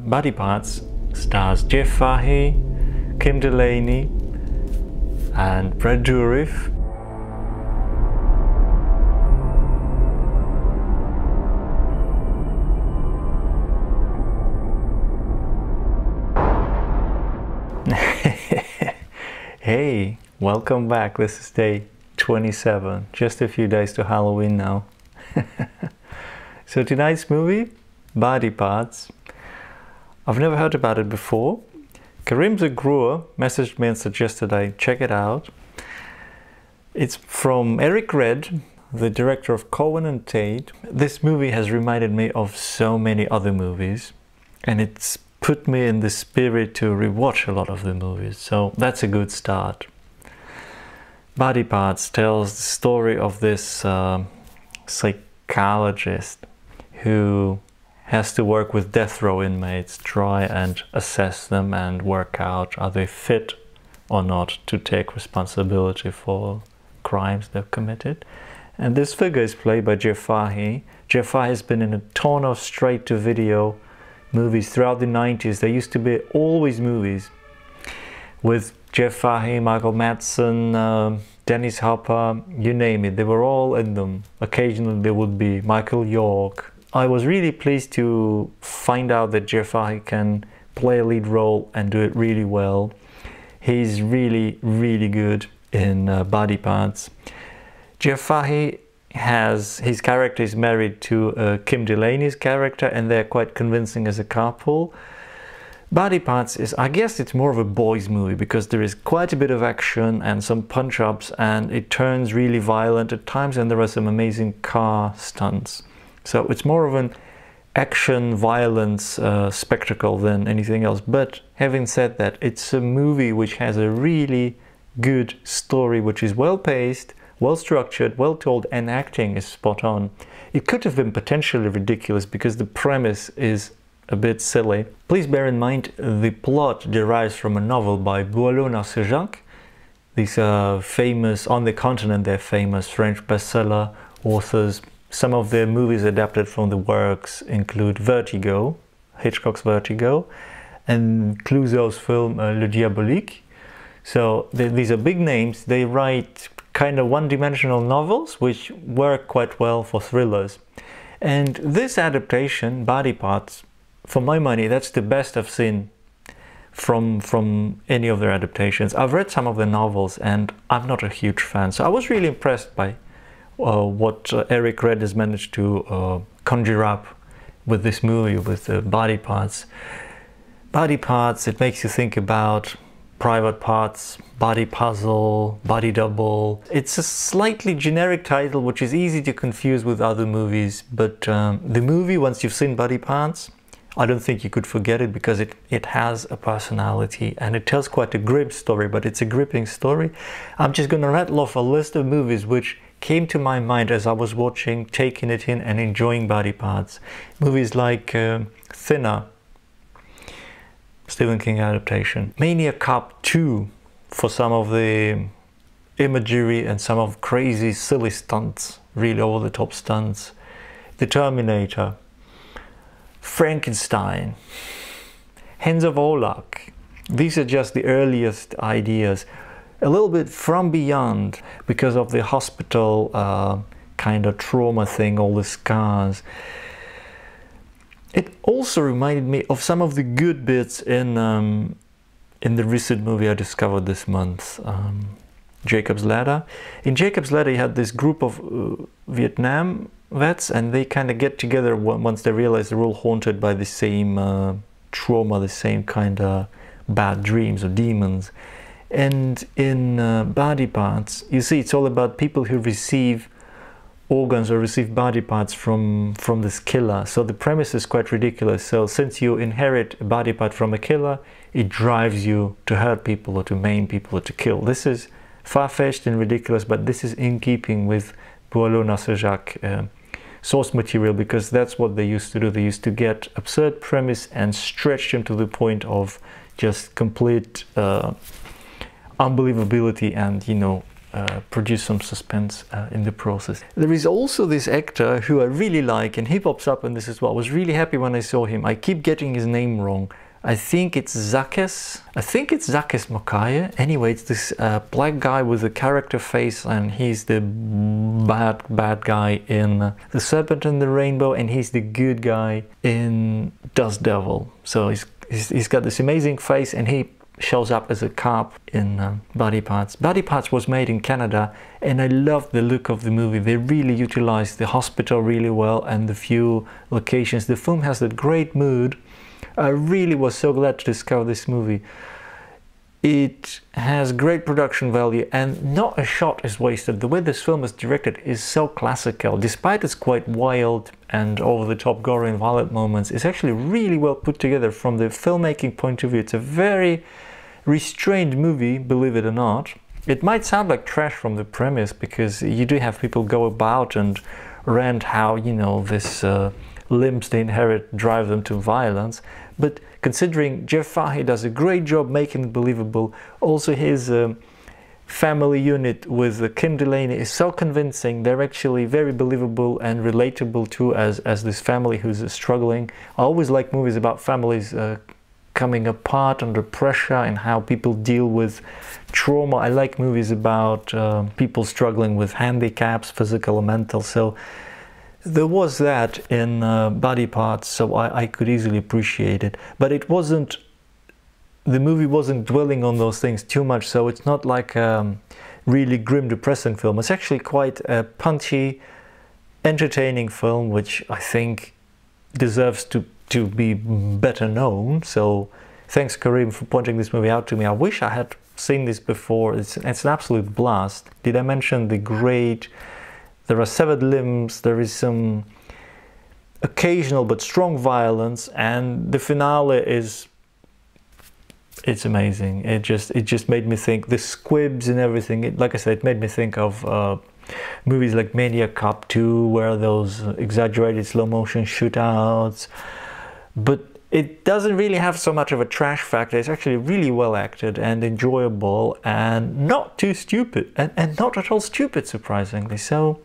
Body Parts stars Jeff Fahey, Kim Delaney and Brad Dourif. Hey, welcome back. This is day 27, just a few days to Halloween now. So tonight's movie, Body Parts. I've never heard about it before. Karim Zaghrour messaged me and suggested I check it out. It's from Eric Red, the director of Cohen and Tate. This movie has reminded me of so many other movies, and it's put me in the spirit to rewatch a lot of the movies, so that's a good start. Body Parts tells the story of this psychologist who has to work with death row inmates, try and assess them and work out are they fit or not to take responsibility for crimes they've committed. And this figure is played by Jeff Fahey. Jeff Fahey has been in a ton of straight-to-video movies throughout the 90s. There used to be always movies with Jeff Fahey, Michael Madsen, Dennis Hopper, you name it, they were all in them. Occasionally there would be Michael York. I was really pleased to find out that Jeff Fahey can play a lead role and do it really well. He's really, really good in Body Parts. Jeff Fahey his character is married to Kim Delaney's character, and they're quite convincing as a couple. Body Parts is, I guess it's more of a boys movie because there is quite a bit of action and some punch-ups, and it turns really violent at times, and there are some amazing car stunts. So it's more of an action violence spectacle than anything else. But having said that, it's a movie which has a really good story, which is well paced, well structured, well told, and acting is spot on. It could have been potentially ridiculous because the premise is a bit silly. Please bear in mind the plot derives from a novel by Boileau-Narcejac. These are famous, on the continent they're famous French bestseller authors. Some of their movies adapted from the works include Vertigo, Hitchcock's Vertigo, and Clouzot's film Le Diabolique. So these are big names. They write kind of one-dimensional novels which work quite well for thrillers. And this adaptation, Body Parts, for my money, that's the best I've seen from any of their adaptations. I've read some of the novels and I'm not a huge fan, so I was really impressed by what Eric Red has managed to conjure up with this movie, with Body Parts. Body Parts, it makes you think about Private Parts, Body Puzzle, Body Double. It's a slightly generic title which is easy to confuse with other movies, but the movie, once you've seen Body Parts, I don't think you could forget it because it has a personality and it tells quite a grim story, but it's a gripping story. I'm just going to rattle off a list of movies which came to my mind as I was watching, taking it in and enjoying Body Parts. Movies like Thinner, Stephen King adaptation. Maniac Cop 2 for some of the imagery and some of crazy silly stunts, really over the top stunts. The Terminator, Frankenstein, Hands of Olak. These are just the earliest ideas. A little bit From Beyond because of the hospital kind of trauma thing, all the scars. It also reminded me of some of the good bits in the recent movie I discovered this month, Jacob's Ladder. In Jacob's Ladder you had this group of Vietnam vets, and they kind of get together once they realize they're all haunted by the same trauma, the same kind of bad dreams or demons. And in Body Parts, you see, it's all about people who receive organs or receive body parts from this killer. So the premise is quite ridiculous. So since you inherit a body part from a killer, it drives you to hurt people or to maim people or to kill. This is far-fetched and ridiculous, but this is in keeping with Boileau-Narcejac source material, because that's what they used to do. They used to get absurd premise and stretch them to the point of just complete unbelievability and, you know, produce some suspense in the process. There is also this actor who I really like, and he pops up in this as well. I was really happy when I saw him. I keep getting his name wrong. I think it's Zakis Mokaye. Anyway, it's this black guy with a character face, and he's the bad guy in The Serpent and the Rainbow, and he's the good guy in Dust Devil. So he's got this amazing face, and he shows up as a cop in Body Parts. Body Parts was made in Canada, and I loved the look of the movie. They really utilized the hospital really well and the few locations. The film has that great mood. I really was so glad to discover this movie. It has great production value, and not a shot is wasted. The way this film is directed is so classical. Despite its quite wild and over-the-top gory and violent moments, it's actually really well put together from the filmmaking point of view. It's a very restrained movie, believe it or not. It might sound like trash from the premise, because you do have people go about and rant how, you know, this limbs they inherit drive them to violence. But considering Jeff Fahey does a great job making it believable, also his family unit with Kim Delaney is so convincing. They're actually very believable and relatable too, as this family who's struggling. I always like movies about families coming apart under pressure and how people deal with trauma. I like movies about people struggling with handicaps, physical and mental. So there was that in Body Parts, so I could easily appreciate it. But it wasn't, the movie wasn't dwelling on those things too much, so it's not like a really grim, depressing film. It's actually quite a punchy, entertaining film, which I think deserves to be better known. So thanks, Karim, for pointing this movie out to me. I wish I had seen this before. It's an absolute blast. Did I mention the great... There are severed limbs, there is some occasional but strong violence, and the finale is... it's amazing. It just made me think, the squibs and everything, like I said, it made me think of movies like Maniac Cop 2, where those exaggerated slow motion shootouts. But it doesn't really have so much of a trash factor. It's actually really well acted and enjoyable and not too stupid, and not at all stupid, surprisingly. So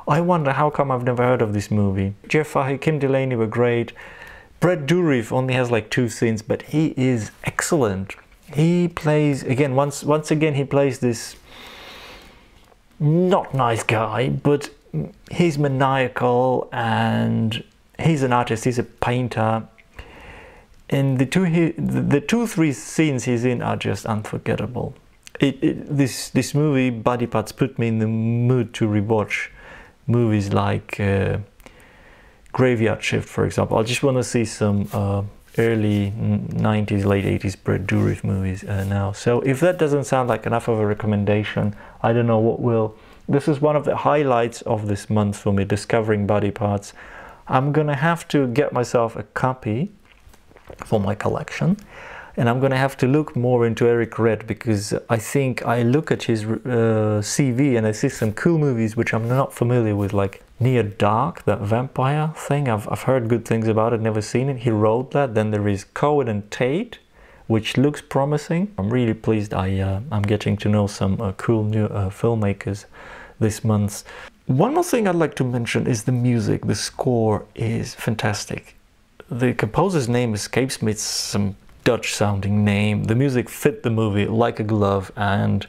I wonder how come I've never heard of this movie. Jeff Fahey, Kim Delaney were great. Brett Dourif only has like 2 scenes, but he is excellent. He plays, again, once again, he plays this not nice guy, but he's maniacal and he's an artist, he's a painter. And the 2-3 scenes he's in are just unforgettable. This movie, Body Parts, put me in the mood to rewatch movies like Graveyard Shift, for example. I just want to see some early 90s, late 80s Brett Dourif movies now. So if that doesn't sound like enough of a recommendation, I don't know what will. This is one of the highlights of this month for me, discovering Body Parts. I'm gonna have to get myself a copy for my collection, and I'm gonna have to look more into Eric Red, because I think I look at his CV and I see some cool movies which I'm not familiar with, like Near Dark, that vampire thing. I've heard good things about it, never seen it. He wrote that. Then there is Cohen and Tate, which looks promising. I'm really pleased I'm getting to know some cool new filmmakers this month. One more thing I'd like to mention is the music. The score is fantastic. The composer's name escapes me. It's some Dutch sounding name. The music fit the movie like a glove, and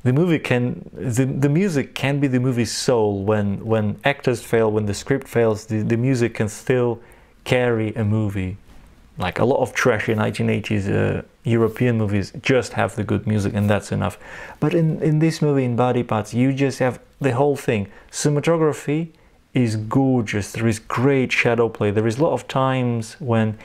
the music can be the movie's soul. When actors fail, when the script fails, the music can still carry a movie. Like a lot of trashy 1980s European movies just have the good music, and that's enough. But in this movie, in Body Parts, you just have the whole thing. Cinematography is gorgeous. There is great shadow play. There is a lot of times when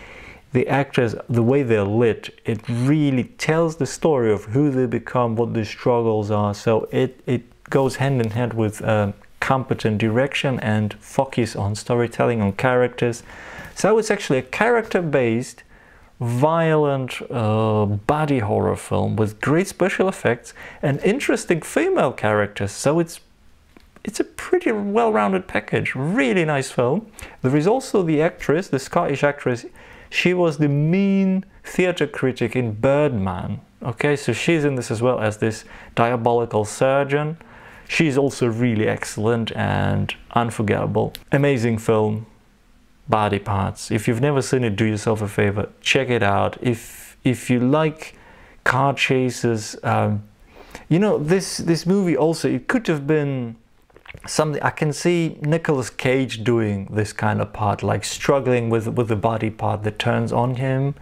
the actors, the way they're lit, it really tells the story of who they become, what their struggles are. So it goes hand in hand with competent direction and focus on storytelling, on characters. So it's actually a character-based, violent body horror film with great special effects and interesting female characters. So it's a pretty well-rounded package. Really nice film. There is also the actress, the Scottish actress. She was the mean theatre critic in Birdman. Okay, so she's in this as well as this diabolical surgeon. She's also really excellent and unforgettable. Amazing film, Body Parts. If you've never seen it, do yourself a favor, check it out. If you like car chases, you know, this movie also, it could have been something. I can see Nicolas Cage doing this kind of part, like struggling with the body part that turns on him.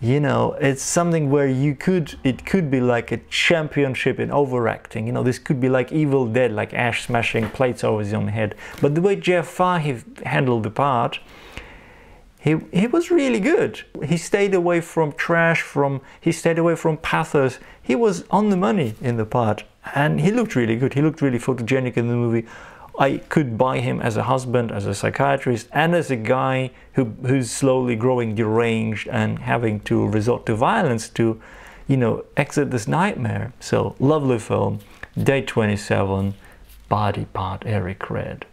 You know, it's something where it could be like a championship in overacting. You know, this could be like Evil Dead, like Ash smashing plates over his own head. But the way Jeff Fahey handled the part, he was really good. He stayed away from trash, he stayed away from pathos. He was on the money in the part, and he looked really good. He looked really photogenic in the movie. I could buy him as a husband, as a psychiatrist, and as a guy who's slowly growing deranged and having to resort to violence to, you know, exit this nightmare. So, lovely film, Day 27, Body Part, Eric Red.